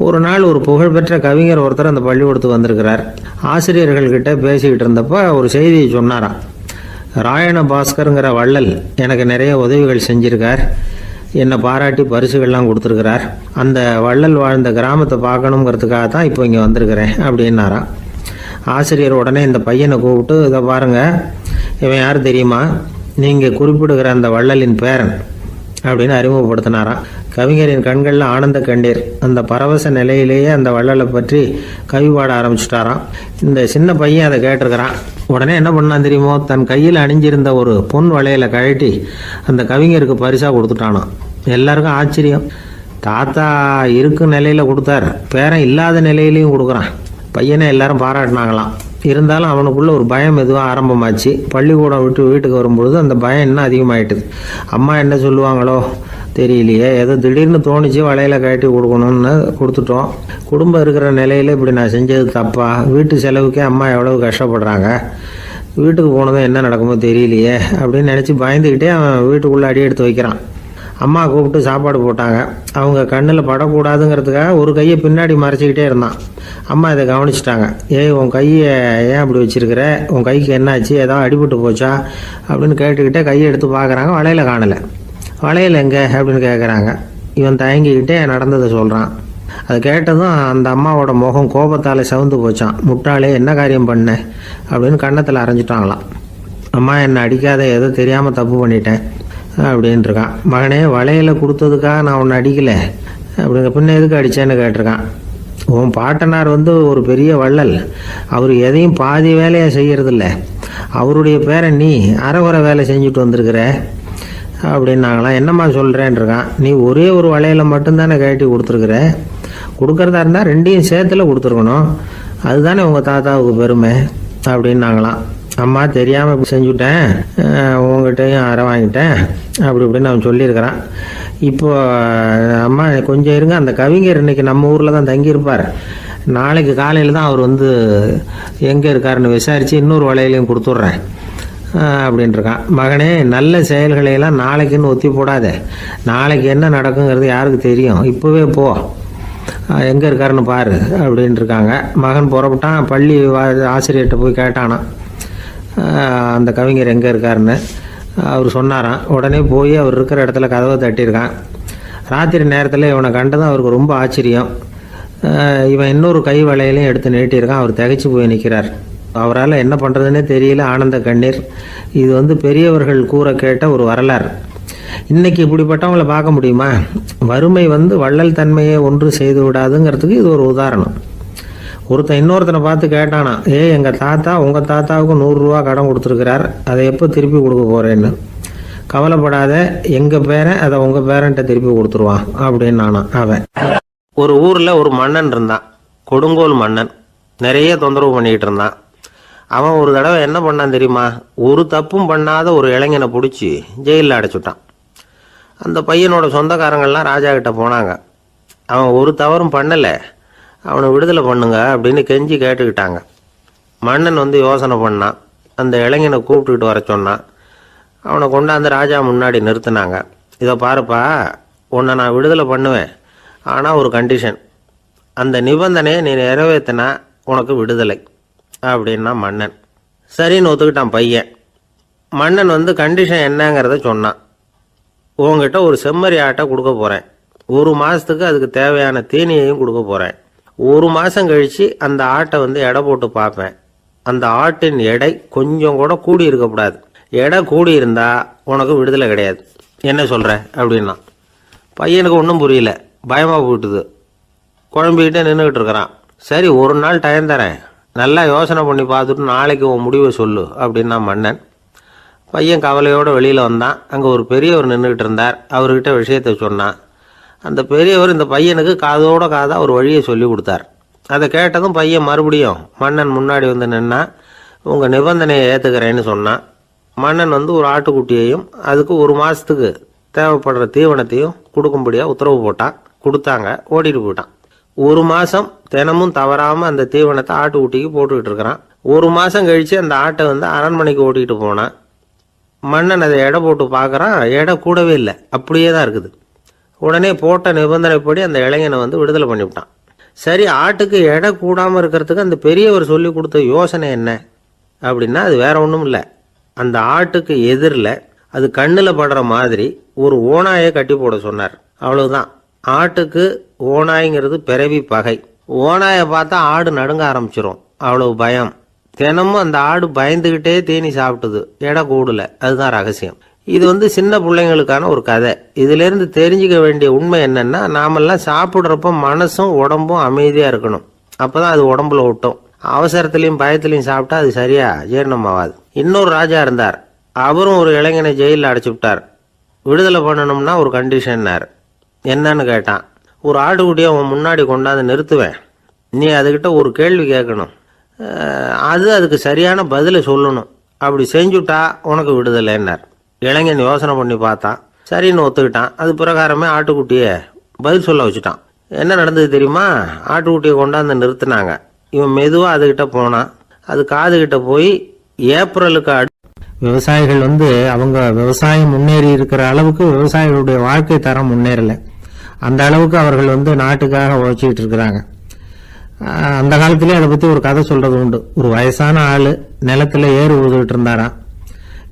Speaker 1: ஒரு நாள் ஒரு புகழ்பெற்ற கவிஞர் ஒருத்தர் அந்த பள்ளிக்கூடத்துக்கு வந்திருக்கிறார். ஆசிரியர்கள்கிட்ட பேசிக்கிட்டு இருந்தப்போ ஒரு செய்தியை சொன்னாராம். ராயண பாஸ்கருங்கிற வள்ளல் எனக்கு நிறைய உதவிகள் செஞ்சிருக்கார், என்னை பாராட்டி பரிசுகள்லாம் கொடுத்துருக்கிறார். அந்த வள்ளல் வாழ்ந்த கிராமத்தை பார்க்கணுங்கிறதுக்காக தான் இப்போ இங்கே வந்திருக்கிறேன் அப்படின்னாராம். ஆசிரியர் உடனே இந்த பையனை கூப்பிட்டு, இதை பாருங்கள், இவன் யார் தெரியுமா, நீங்கள் குறிப்பிடுகிற அந்த வள்ளலின் பேரன் அப்படின்னு அறிமுகப்படுத்தினாராம். கவிஞரின் கண்களில் ஆனந்த கண்ணீர். அந்த பரவச நிலையிலேயே அந்த வள்ளலை பற்றி கவி பாட ஆரம்பிச்சுட்டாராம். இந்த சின்ன பையன் அதை கேட்டிருக்கிறான். உடனே என்ன பண்ணான் தெரியுமோ, தன் கையில் அணிஞ்சிருந்த ஒரு பொன் வளையலை கழட்டி அந்த கவிஞருக்கு பரிசாக கொடுத்துட்டானான். எல்லாருக்கும் ஆச்சரியம். தாத்தா இருக்கும் நிலையில் கொடுத்தார், பேரன் இல்லாத நிலையிலையும் கொடுக்குறான். பையனை எல்லாரும் பாராட்டினாங்களாம். இருந்தாலும் அவனுக்குள்ள ஒரு பயம் எதுவும் ஆரம்பமாச்சு. பள்ளிக்கூடம் விட்டு வீட்டுக்கு வரும்பொழுது அந்த பயம் இன்னும் அதிகமாயிட்டுது. அம்மா என்ன சொல்லுவாங்களோ தெரியலையே, ஏதோ திடீர்னு தோணிச்சு வளையல கட்டி கொடுக்கணும்னு கொடுத்துட்டோம். குடும்பம் இருக்கிற நிலையில் இப்படி நான் செஞ்சது தப்பா, வீட்டு செலவுக்கே அம்மா எவ்வளவு கஷ்டப்படுறாங்க, வீட்டுக்கு போனதும் என்ன நடக்குமோ தெரியலையே அப்படின்னு நினச்சி பயந்துக்கிட்டே அவன் வீட்டுக்குள்ளே அடி எடுத்து வைக்கிறான். அம்மா கூப்பிட்டு சாப்பாடு போட்டாங்க. அவங்க கண்ணில் படக்கூடாதுங்கிறதுக்காக ஒரு கையை பின்னாடி மறைச்சிக்கிட்டே இருந்தான். அம்மா இதை கவனிச்சிட்டாங்க. ஏய், உன் கையை ஏன் அப்படி வச்சிருக்கிற, உன் கைக்கு என்னாச்சு, ஏதாவது அடிபட்டு போச்சா அப்படின்னு கேட்டுக்கிட்டே கையை எடுத்து பார்க்குறாங்க. வளையல காணலை. வளையல் எங்கே அப்படின்னு கேட்குறாங்க. இவன் தயங்கிக்கிட்டே நடந்ததை சொல்கிறான். அதை கேட்டதும் அந்த அம்மாவோட முகம் கோபத்தால் சவுந்து போச்சான். முட்டாளே, என்ன காரியம் பண்ண அப்படின்னு கன்னத்தில் அரைஞ்சிட்டாங்களாம். அம்மா, என்னை அடிக்காத, ஏதோ தெரியாமல் தப்பு பண்ணிட்டேன் அப்படின்ட்டுருக்கான். மகனே, வளையலை கொடுத்ததுக்காக நான் உன்னை அடிக்கலை அப்படிங்க, பின்ன எதுக்கு அடித்தேன்னு கேட்டிருக்கான். உன் பாட்டனார் ஒரு பெரிய வள்ளல், அவர் எதையும் பாதி வேலையாக செய்யறதில்ல, அவருடைய பேரை நீ அரைகுறை வேலை செஞ்சுட்டு வந்திருக்கிற அப்படின்னாங்களாம். என்னம்மா சொல்கிறேன்ருக்கான். நீ ஒரே ஒரு வளையலை மட்டும்தானே கட்டி கொடுத்துருக்குற, கொடுக்கறதா இருந்தால் ரெண்டையும் சேர்த்துல கொடுத்துருக்கணும், அதுதானே உங்கள் தாத்தாவுக்கு பெருமை அப்படின்னாங்களாம். அம்மா, தெரியாமல் இப்படி செஞ்சுட்டேன், உங்கள்கிட்டையும் அரை வாங்கிட்டேன் அப்படி இப்படின்னு அவன் சொல்லியிருக்கிறான். இப்போ அம்மா கொஞ்சம் இருங்க, அந்த கவிஞர் இன்னைக்கு நம்ம ஊரில் தான் தங்கியிருப்பார், நாளைக்கு காலையில் தான் அவர் எங்கே இருக்காருன்னு விசாரித்து இன்னொரு வளையலையும் கொடுத்துட்றேன் அப்படின்ட்டுருக்கான். மகனே, நல்ல செயல்களையெல்லாம் நாளைக்குன்னு ஒத்தி போடாத, நாளைக்கு என்ன நடக்குங்கிறது யாருக்கு தெரியும், இப்போவே போ, எங்கே இருக்காருன்னு பாரு அப்படின்ட்டுருக்காங்க. மகன் புறப்பட்டான். பள்ளி ஆசிரியர்கிட்ட போய் கேட்டானான் அந்த கவிஞர் எங்கே இருக்காருன்னு. அவர் சொன்னாராம். உடனே போய் அவர் இருக்கிற இடத்துல கதவை தட்டியிருக்கான். ராத்திரி நேரத்தில் இவனை கண்டதும் அவருக்கு ரொம்ப ஆச்சரியம். இவன் இன்னொரு கை வளையலையும் எடுத்து நீட்டியிருக்கான். அவர் திகைச்சு போய் நிற்கிறார். அவரால் என்ன பண்ணுறதுன்னே தெரியல, ஆனந்த கண்ணீர். இது பெரியவர்கள் கூற கேட்ட ஒரு வரலாறு. இன்னைக்கு இப்படிப்பட்டவங்களை பார்க்க முடியுமா? வறுமை வள்ளல் தன்மையை ஒன்று செய்து விடாதுங்கிறதுக்கு இது ஒரு உதாரணம். ஒருத்தன் இன்னொருத்தனை பார்த்து கேட்டானா, எங்கள் தாத்தா உங்கள் தாத்தாவுக்கு 100 ரூபா கடன் கொடுத்துருக்கிறார், அதை எப்போ திருப்பி கொடுக்க போகிறேன்னு. கவலைப்படாத, எங்கள் பேரன் அதை உங்கள் பேரன்ட்ட திருப்பி கொடுத்துருவான் அப்படின்னு நானான் அவன். ஒரு ஊரில் ஒரு மன்னன் இருந்தான், கொடுங்கோல் மன்னன். நிறைய தொந்தரவு பண்ணிக்கிட்டு இருந்தான். அவன் ஒரு தடவை என்ன பண்ணான் தெரியுமா? ஒரு தப்பும் பண்ணாத ஒரு இளைஞனை பிடிச்சி ஜெயிலில் அடைச்சுட்டான். அந்த பையனோட சொந்தக்காரங்கள்லாம் ராஜா கிட்ட போனாங்க. அவன் ஒரு தவறும் பண்ணலை, அவனை விடுதலை பண்ணுங்க அப்படின்னு கெஞ்சி கேட்டுக்கிட்டாங்க. மன்னன் யோசனை பண்ணான். அந்த இளைஞனை கூப்பிட்டுக்கிட்டு வர சொன்னான். அவனை கொண்டாந்து ராஜா முன்னாடி நிறுத்தினாங்க. இதை பாருப்பா, உன்னை நான் விடுதலை பண்ணுவேன், ஆனால் ஒரு கண்டிஷன், அந்த நிபந்தனையை நீ நிறைவேற்றினா உனக்கு விடுதலை அப்படின்னா மன்னன். சரின்னு ஒத்துக்கிட்டான் பையன். மன்னன் கண்டிஷன் என்னங்கிறத சொன்னான். உங்ககிட்ட ஒரு செம்மறி ஆட்டை கொடுக்க போகிறேன், 1 மாதத்துக்கு அதுக்கு தேவையான தீனியையும் கொடுக்க போகிறேன். 1 மாதம் கழித்து அந்த ஆட்டை எடை போட்டு பார்ப்பேன். அந்த ஆட்டின் எடை கொஞ்சம் கூட கூடி இருக்கக்கூடாது. எடை கூடி இருந்தால் உனக்கு விடுதலை கிடையாது. என்ன சொல்கிற அப்படின்னா. பையனுக்கு ஒன்றும் புரியல, பயமாக போயிட்டுது. குழம்பிக்கிட்டே நின்றுக்கிட்டு இருக்கிறான். சரி, ஒரு நாள் டைம் தரேன், நல்லா யோசனை பண்ணி பார்த்துட்டு நாளைக்கு உன் முடிவை சொல்லு அப்படின்னா மன்னன். பையன் கவலையோடு வெளியில் வந்தான். அங்கே ஒரு பெரியவர் நின்றுக்கிட்டு இருந்தார். அவர்கிட்ட விஷயத்தை சொன்னான். அந்த பெரியவர் இந்த பையனுக்கு காதோட காதாக ஒரு வழியை சொல்லி கொடுத்தார். அதை கேட்டதும் பையன் மறுபடியும் மன்னன் முன்னாடி நின்னா, உங்கள் நிபந்தனையை ஏற்றுக்கிறேன்னு சொன்னான். மன்னன் ஒரு ஆட்டுக்குட்டியையும் அதுக்கு 1 மாதத்துக்கு தேவைப்படுற தீவனத்தையும் கொடுக்கும்படியாக உத்தரவு போட்டான். கொடுத்தாங்க, ஓடிட்டு போயிட்டான். 1 மாதம் தினமும் தவறாமல் அந்த தீவனத்தை ஆட்டுக்குட்டிக்கு போட்டுக்கிட்டு இருக்கிறான். 1 மாதம் கழித்து அந்த ஆட்டை அரண்மனைக்கு ஓட்டிகிட்டு போனான். மன்னன் அதை எடை போட்டு பார்க்குறான், எடை கூடவே இல்லை, அப்படியே தான் இருக்குது. உடனே போட்ட நிபந்தனைப்படி அந்த இளைஞனை வந்து விடுதலை பண்ணிவிட்டான். சரி, ஆட்டுக்கு எடை கூடாமல் இருக்கிறதுக்கு அந்த பெரியவர் சொல்லி கொடுத்த யோசனை என்ன அப்படின்னா, அது வேற ஒன்றும் இல்லை. அந்த ஆட்டுக்கு எதிரில் அது கண்ணில் படுற மாதிரி ஒரு ஓநாயை கட்டி போட சொன்னார். அவ்வளவுதான். ஆட்டுக்கு ஓநாய்ங்கிறது பிறவி பகை. ஓநாயை பார்த்தா ஆடு நடுங்க ஆரம்பிச்சிரும், அவ்வளவு பயம். தினமும் அந்த ஆடு பயந்துக்கிட்டே தேனி சாப்பிட்டுது, எடை கூடல. அதுதான் ரகசியம். இது வந்து சின்ன பிள்ளைங்களுக்கான ஒரு கதை. இதிலிருந்து தெரிஞ்சுக்க வேண்டிய உண்மை என்னன்னா, நாமெல்லாம் சாப்பிட்றப்ப மனசும் உடம்பும் அமைதியாக இருக்கணும். அப்போதான் அது உடம்புல ஒட்டும். அவசரத்துலையும் பயத்துலையும் சாப்பிட்டா அது சரியா ஜீரணமாகாது. இன்னொரு ராஜா இருந்தார். அவரும் ஒரு இளைஞனை ஜெயிலில் அடைச்சி விட்டார். விடுதலை பண்ணணும்னா ஒரு கண்டிஷன்னார். என்னன்னு கேட்டான். ஒரு ஆட்டுக்குட்டியை அவன் முன்னாடி கொண்டாந்து நிறுத்துவேன், நீ அதுக்கிட்ட ஒரு கேள்வி கேட்கணும், அதுக்கு சரியான பதிலை சொல்லணும். அப்படி செஞ்சுட்டா உனக்கு விடுதலைன்னார். இளைஞன் யோசனை பண்ணி பார்த்தான், சரின்னு ஒத்துக்கிட்டான். அது பிரகாரமே ஆட்டுக்குட்டியை பதில் சொல்ல வச்சுட்டான். என்ன நடந்தது தெரியுமா? ஆட்டுக்குட்டியை கொண்டாந்து நிறுத்தினாங்க. இவன் மெதுவாக அதுகிட்ட போனான். அது காதுகிட்ட போய் ஏப்ரலுக்கு விவசாயிகள் வந்து அவங்க விவசாயம் முன்னேறி இருக்கிற அளவுக்கு விவசாயிகளுடைய வாழ்க்கை தரம் முன்னேறலை. அந்த அளவுக்கு அவர்கள் வந்து நாட்டுக்காக உழைச்சிக்கிட்டு இருக்கிறாங்க. அந்த காலத்திலே அதை பற்றி ஒரு கதை சொல்றது உண்டு. ஒரு வயசான ஆள் நிலத்தில் ஏறு உழுதுகிட்டு இருந்தாராம்.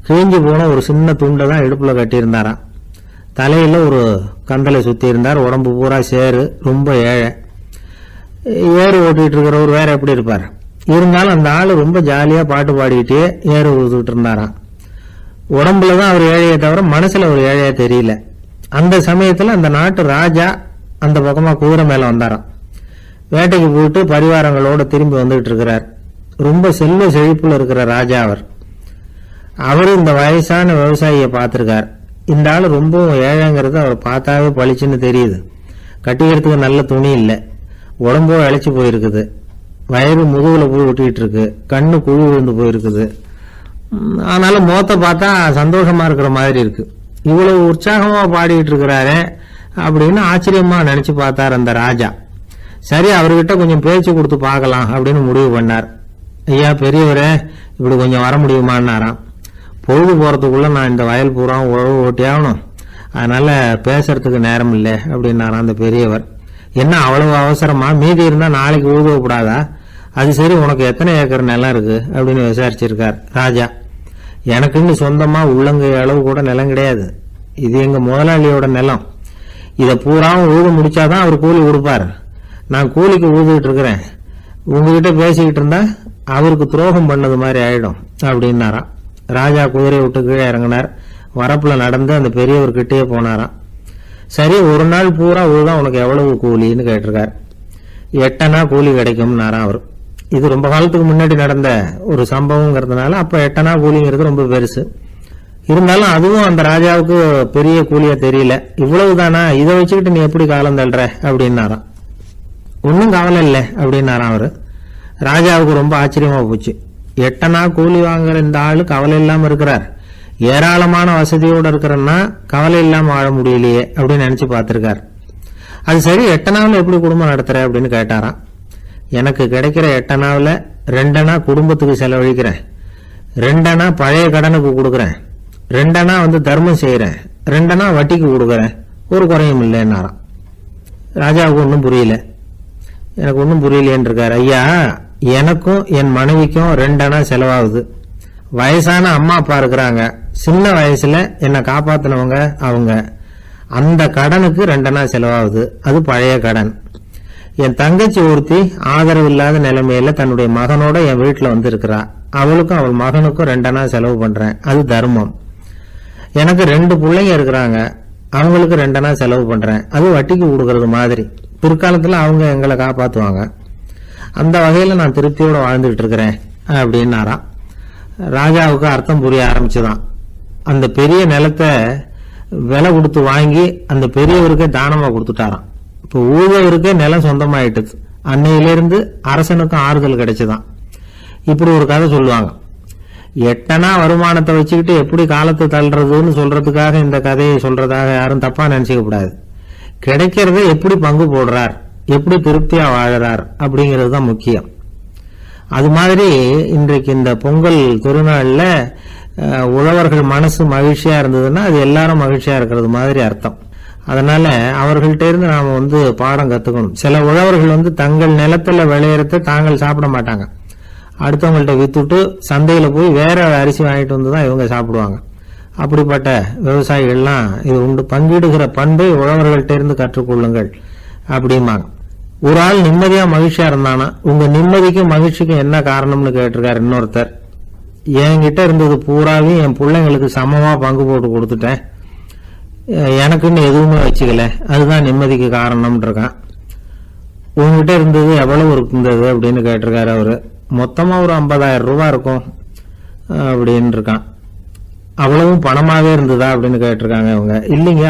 Speaker 1: கிழிஞ்சு போன ஒரு சின்ன துண்டை தான் இடுப்பில் கட்டியிருந்தாராம். தலையில் ஒரு கந்தலை சுற்றி இருந்தார். உடம்பு பூரா சேரு, ரொம்ப ஏழை. ஏறு ஓட்டிகிட்டு இருக்கிறவர் வேற எப்படி இருப்பார்? இருந்தாலும் அந்த ஆள் ரொம்ப ஜாலியாக பாட்டு பாடிக்கிட்டே ஏறு உழுதுகிட்டு இருந்தாராம். உடம்புல தான் அவர் ஏழையை தவிர மனசில் ஒரு ஏழையா தெரியல. அந்த சமயத்தில் அந்த நாட்டு ராஜா அந்த பக்கமாக குதிரை மேலே வந்தாராம். வேட்டைக்கு போயிட்டு பரிவாரங்களோடு திரும்பி வந்துகிட்டு இருக்கிறார். ரொம்ப செல்வ செழிப்புல இருக்கிற ராஜா அவர். அவரு இந்த வயசான விவசாயியை பார்த்துருக்கார். இந்த ஆள் ரொம்பவும் ஏழைங்கிறது அவர் பார்த்தாவே பளிச்சுன்னு தெரியுது. கட்டிக்கிறதுக்கு நல்ல துணி இல்லை, உடம்போ இழைச்சி போயிருக்குது, வயிறு முதுகுல போய் ஒட்டிக்கிட்டு இருக்கு, கண்ணு குழி விழுந்து போயிருக்குது. ஆனாலும் முகத்தை பார்த்தா சந்தோஷமா இருக்கிற மாதிரி இருக்கு. இவ்வளவு உற்சாகமா பாடிட்டு இருக்கிறாரே அப்படின்னு ஆச்சரியமா நினைச்சு பார்த்தார் அந்த ராஜா. சரி, அவர்கிட்ட கொஞ்சம் பேச்சு கொடுத்து பார்க்கலாம் அப்படின்னு முடிவு பண்ணார். ஐயா பெரியவரே, இப்படி கொஞ்சம் வர முடியுமான்னாராம். பொழுது போறதுக்குள்ள நான் இந்த வயல் பூரா உழவு ஓட்டியாகணும், அதனால பேசுறதுக்கு நேரம் இல்லை அப்படின்னாராம் அந்த பெரியவர். என்ன அவ்வளவு அவசரமா? மீதி இருந்தா நாளைக்கு உழுவப்படாதா? அது சரி, உனக்கு எத்தனை ஏக்கர் நிலம் இருக்கு அப்படின்னு விசாரிச்சிருக்கார் ராஜா. எனக்குன்னு சொந்தமா உள்ளங்கை அளவு கூட நிலம் கிடையாது. இது எங்க முதலாளியோட நிலம். இதை பூராவும் உழுது முடிச்சாதான் அவர் கூலி கொடுப்பார். நான் கூலிக்கு உழுதுகிட்டு இருக்கிறேன். உங்ககிட்ட பேசிக்கிட்டு இருந்தா அவருக்கு துரோகம் பண்ணது மாதிரி ஆயிடும் அப்படின்னாராம். ராஜா குதிரையை விட்டு கீழே இறங்கினார். வரப்புல நடந்து அந்த பெரியவர்கிட்டயே போனாராம். சரி, ஒரு நாள் பூரா உழுதான் உனக்கு எவ்வளவு கூலின்னு கேட்டிருக்கார். 8 அணா கூலி கிடைக்கும்னாராம் அவர். இது ரொம்ப காலத்துக்கு முன்னாடி நடந்த ஒரு சம்பவங்கிறதுனால அப்ப 8 அணா கூலிங்கிறது ரொம்ப பெருசு. இருந்தாலும் அதுவும் அந்த ராஜாவுக்கு பெரிய கூலியா தெரியல. இவ்வளவுதானா, இதை வச்சுக்கிட்டு நீ எப்படி காலம் தள்ளுற அப்படின்னாராம். ஒன்னும் கவலை இல்லை அப்படின்னாராம் அவரு. ராஜாவுக்கு ரொம்ப ஆச்சரியமா போச்சு. 8 அணா கூலி வாங்குற இந்த ஆளு கவலை இல்லாம இருக்கிறார், ஏராளமான வசதியோடு இருக்கிறன்னா கவலை இல்லாம வாழ முடியலையே அப்படின்னு நினைச்சு பார்த்திருக்கார். அது சரி, 8 அணாவில் எப்படி குடும்பம் நடத்துற அப்படின்னு கேட்டாராம். எனக்கு கிடைக்கிற 8 அணாவில் 2 அணா குடும்பத்துக்கு செலவழிக்கிறேன், 2 அணா பழைய கடனுக்கு கொடுக்குறேன், 2 அணா வந்து தர்மம் செய்யறேன், 2 அணா வட்டிக்கு கொடுக்குறேன், ஒரு குறையும் இல்லைன்னாராம். ராஜாவுக்கு ஒன்றும் புரியல. எனக்கு ஒன்றும் புரியலையேன்னு இருக்காரு. ஐயா, எனக்கும் என் மனைவிக்கும் 2 அணா செலவாகுது. வயசான அம்மா அப்பா இருக்கிறாங்க, சின்ன வயசுல என்னை காப்பாத்தினவங்க அவங்க. அந்த கடனுக்கு 2 அணா செலவாகுது, அது பழைய கடன். என் தங்கச்சி ஒருத்தி ஆதரவு இல்லாத நிலைமையில தன்னுடைய மகனோட என் வீட்டுல வந்து இருக்கிறா. அவளுக்கும் அவள் மகனுக்கும் 2 அணா செலவு பண்றேன், அது தர்மம். எனக்கு 2 பிள்ளைங்க இருக்கிறாங்க, அவங்களுக்கு 2 அணா செலவு பண்றேன், அது வட்டிக்கு கொடுக்கறது மாதிரி. பிற்காலத்துல அவங்க எங்களை காப்பாத்துவாங்க. அந்த வகையில நான் திருப்தியோட வாழ்ந்துகிட்டு இருக்கிறேன் அப்படின்னாராம். ராஜாவுக்கு அர்த்தம் புரிய ஆரம்பிச்சுதான். அந்த பெரிய நிலத்தை விலை கொடுத்து வாங்கி அந்த பெரியவருக்கே தானமா கொடுத்துட்டாராம். இப்போ ஊழவருக்கே நிலம் சொந்தமாயிட்டுது. அன்னையிலிருந்து அரசனுக்கும் ஆறுதல் கிடைச்சுதான். இப்படி ஒரு கதை சொல்லுவாங்க. 8 அணா வருமானத்தை வச்சுக்கிட்டு எப்படி காலத்தை தள்ளுறதுன்னு சொல்றதுக்காக இந்த கதையை சொல்றதாக யாரும் தப்பா நினைச்சுக்க கூடாது. கிடைக்கிறத எப்படி பங்கு போடுறார், எப்படி திருப்தியா வாழறார் அப்படிங்கிறது தான் முக்கியம். அது மாதிரி இன்றைக்கு இந்த பொங்கல் திருநாள்ல உழவர்கள் மனசு மகிழ்ச்சியா இருந்ததுன்னா அது எல்லாரும் மகிழ்ச்சியா இருக்கிறது மாதிரி அர்த்தம். அதனால அவர்கள்ட்ட இருந்து நாம பாடம் கத்துக்கணும். சில உழவர்கள் தங்கள் நிலத்துல விளையறத தாங்கள் சாப்பிட மாட்டாங்க, அடுத்தவங்கள்ட்ட வித்துட்டு சந்தையில போய் வேற அரிசி வாங்கிட்டு வந்துதான் இவங்க சாப்பிடுவாங்க. அப்படிப்பட்ட விவசாயிகள்லாம் இது உண்டு. பங்கிடுகிற பண்பை உழவர்கள்ட்ட இருந்து கற்றுக்கொள்ளுங்கள் அப்படிம்பாங்க. ஒரு ஆள் நிம்மதியா மகிழ்ச்சியா இருந்தானா, உங்க நிம்மதிக்கும் மகிழ்ச்சிக்கும் என்ன காரணம்னு கேட்டிருக்காரு இன்னொருத்தர். என்கிட்ட இருந்தது பூராவையும் என் பிள்ளைங்களுக்கு சமமா பங்கு போட்டு கொடுத்துட்டேன், எனக்குன்னு எதுவுமே வச்சுக்கல, அதுதான் நிம்மதிக்கு காரணம்னு இருக்கான். உங்ககிட்ட இருந்தது எவ்வளவு இருந்தது அப்படின்னு கேட்டிருக்காரு அவரு. மொத்தமா ஒரு 50,000 ரூபாய் இருக்கும் அப்படின்னு இருக்கான். அவ்வளவும் பணமாவே இருந்ததா அப்படின்னு கேட்டிருக்காங்க அவங்க. இல்லைங்க,